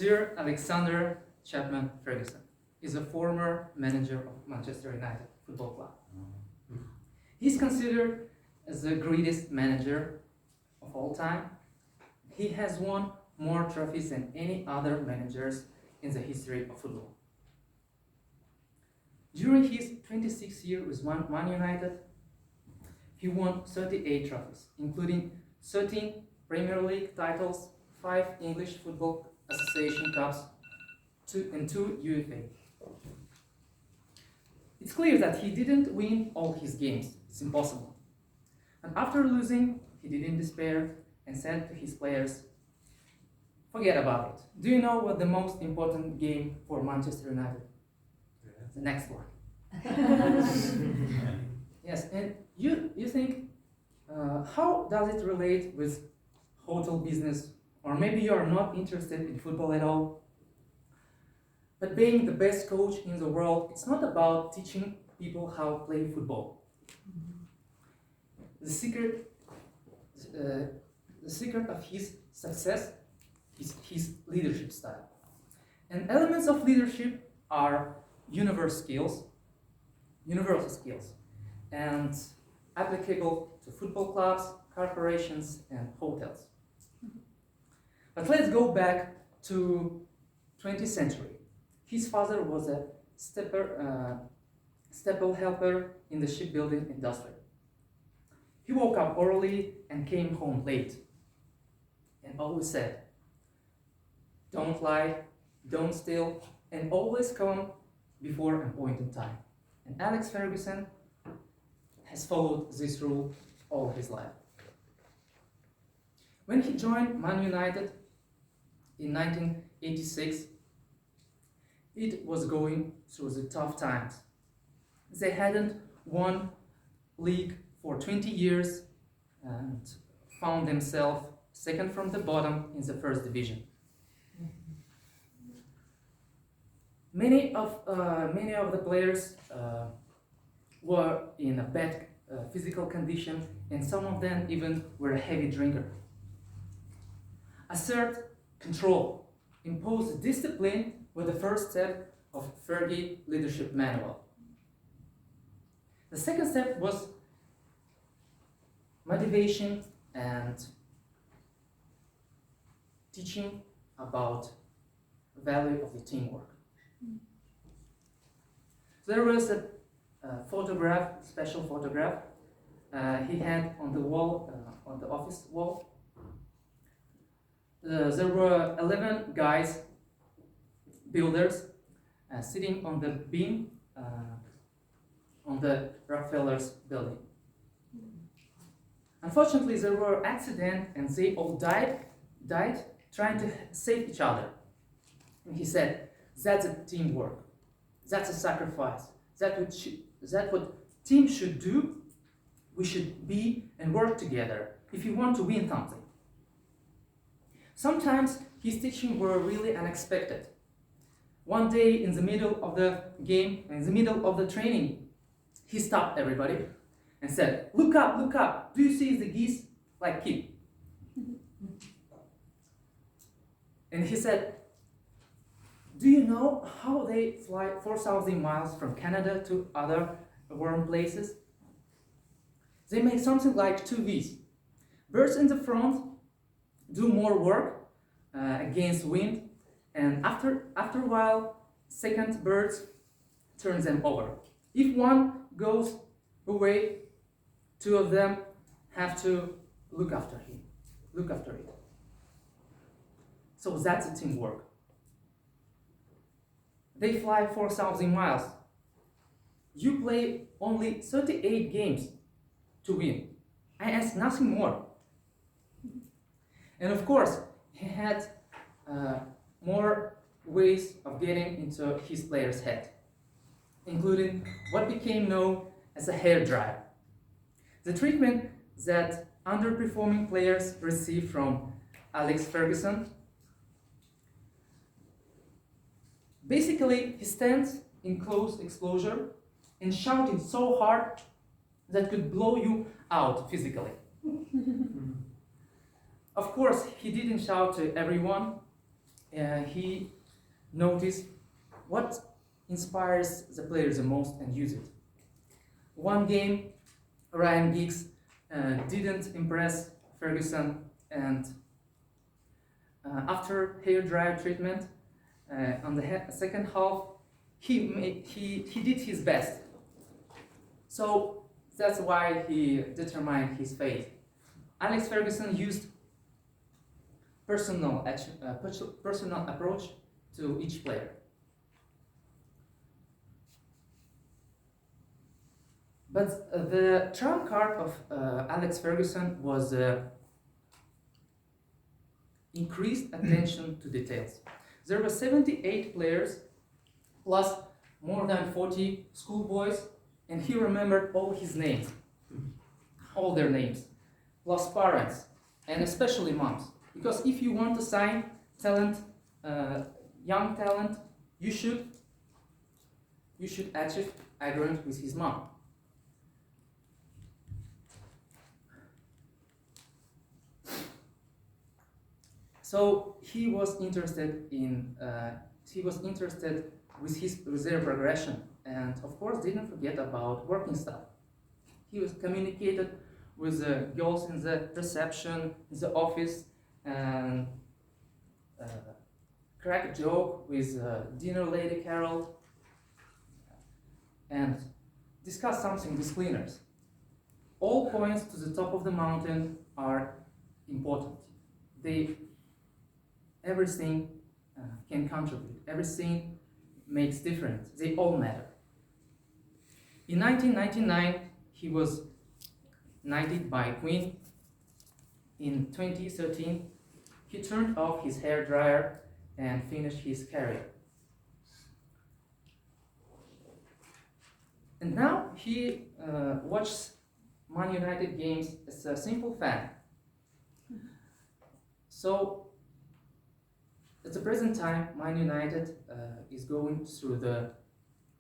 Sir Alexander Chapman Ferguson is a former manager of Manchester United Football Club. He's considered as the greatest manager of all time. He has won more trophies than any other managers in the history of football. During his 26 years with Man United, he won 38 trophies, including 13 Premier League titles, 5 English Football Association Cups, and 2 UEFA. It's clear that he didn't win all his games. It's impossible. And after losing, he didn't despair and said to his players, "Forget about it. Do you know what the most important game for Manchester United? The next one." Yes, and you think, how does it relate with hotel business? Or maybe you are not interested in football at all. But being the best coach in the world, it's not about teaching people how to play football. The secret of his success is his leadership style. And elements of leadership are universal skills, and applicable to football clubs, corporations, and hotels. But let's go back to 20th century. His father was a staple helper in the shipbuilding industry. He woke up early and came home late, and always said, "Don't lie, don't steal, and always come before an appointed time." And Alex Ferguson has followed this rule all his life. When he joined Man United in 1986, it was going through the tough times. They hadn't won league for 20 years and found themselves second from the bottom in the first division. Many of the players were in a bad physical condition, and some of them even were a heavy drinker. Assert control, impose discipline was the first step of Fergie leadership manual. The second step was motivation and teaching about the value of the teamwork. There was a special photograph he had on the wall, on the office wall. There were 11 guys, builders, sitting on the beam on the Rockefeller's building. Unfortunately, there were accidents and they all died trying to save each other. And he said, "That's a teamwork. That's a sacrifice. That's what teams should do. We should be and work together if you want to win something." Sometimes his teaching were really unexpected. One day in the middle of the game, in the middle of the training, he stopped everybody and said, look up. Do you see the geese like keep?" And he said, "Do you know how they fly 4,000 miles from Canada to other warm places? They make something like 2 V's. Birds in the front do more work against wind, and after a while, second birds turn them over. If one goes away, 2 of them have to look after it. So that's a teamwork. They fly 4,000 miles. You play only 38 games to win. I ask nothing more." And of course, he had more ways of getting into his player's head, including what became known as a hair dry. The treatment that underperforming players receive from Alex Ferguson. Basically, he stands in close exposure and shouting so hard that could blow you out physically. Of course, he didn't shout to everyone. he noticed what inspires the players the most and use it. One game, Ryan Giggs didn't impress Ferguson, and after hair dryer treatment, on the second half, he did his best. So that's why he determined his fate. Alex Ferguson used personal approach to each player. But the trump card of Alex Ferguson was increased attention to details. There were 78 players plus more than 40 schoolboys, and he remembered all his names, all their names, plus parents, and especially moms. Because if you want to sign talent, young talent, you should achieve agreement with his mom. So he was interested with their progression, and of course didn't forget about working stuff. He was communicated with the girls in the reception, in the office, and crack a joke with dinner lady Carol, and discuss something with cleaners. All points to the top of the mountain are important. Everything can contribute. Everything makes difference. They all matter. In 1999, he was knighted by Queen. In 2013, he turned off his hair dryer and finished his career. And now he watches Man United games as a simple fan. So at the present time, Man United is going through the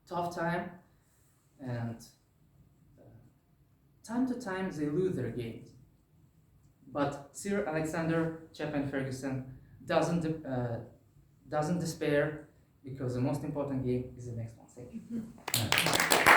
tough time, and time to time they lose their games. But Sir Alexander Chapman Ferguson doesn't despair, because the most important game is the next one. Thank you.